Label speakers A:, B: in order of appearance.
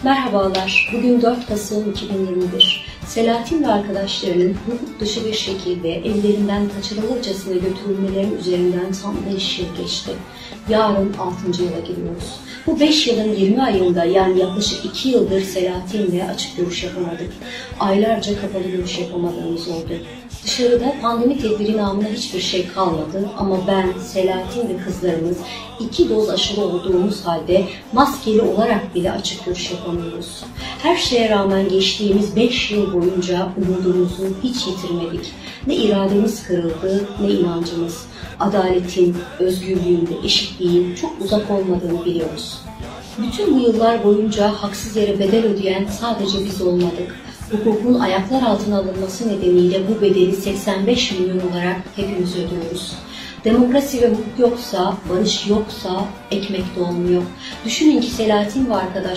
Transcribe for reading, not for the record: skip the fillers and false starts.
A: Merhabalar, bugün 4 Kasım 2021. Selahattin ve arkadaşlarının hukuk dışı bir şekilde evlerinden kaçırılırcasına götürülmelerinin üzerinden tam 5 yıl geçti. Yarın 6. yıla giriyoruz. Bu 5 yılın 20 ayında yani yaklaşık 2 yıldır Selahattin'le açık görüş yapamadık. Aylarca kapalı görüş yapamadığımız oldu. Dışarıda pandemi tedbiri namına hiçbir şey kalmadı ama ben, Selahattin ve kızlarımız 2 doz aşılı olduğumuz halde maskeli olarak bile açık görüş yapamıyoruz. Her şeye rağmen geçtiğimiz 5 yıl boyunca umudumuzu hiç yitirmedik. Ne irademiz kırıldı ne inancımız. Adaletin, özgürlüğün ve eşitliğin çok uzak olmadığını biliyoruz. Bütün bu yıllar boyunca haksız yere bedel ödeyen sadece biz olmadık. Hukukun ayaklar altına alınması nedeniyle bu bedeli 85 milyon olarak hepimiz ödüyoruz. Demokrasi ve hukuk yoksa, barış yoksa ekmek de olmuyor. Düşünün ki Selahattin ve arkadaşları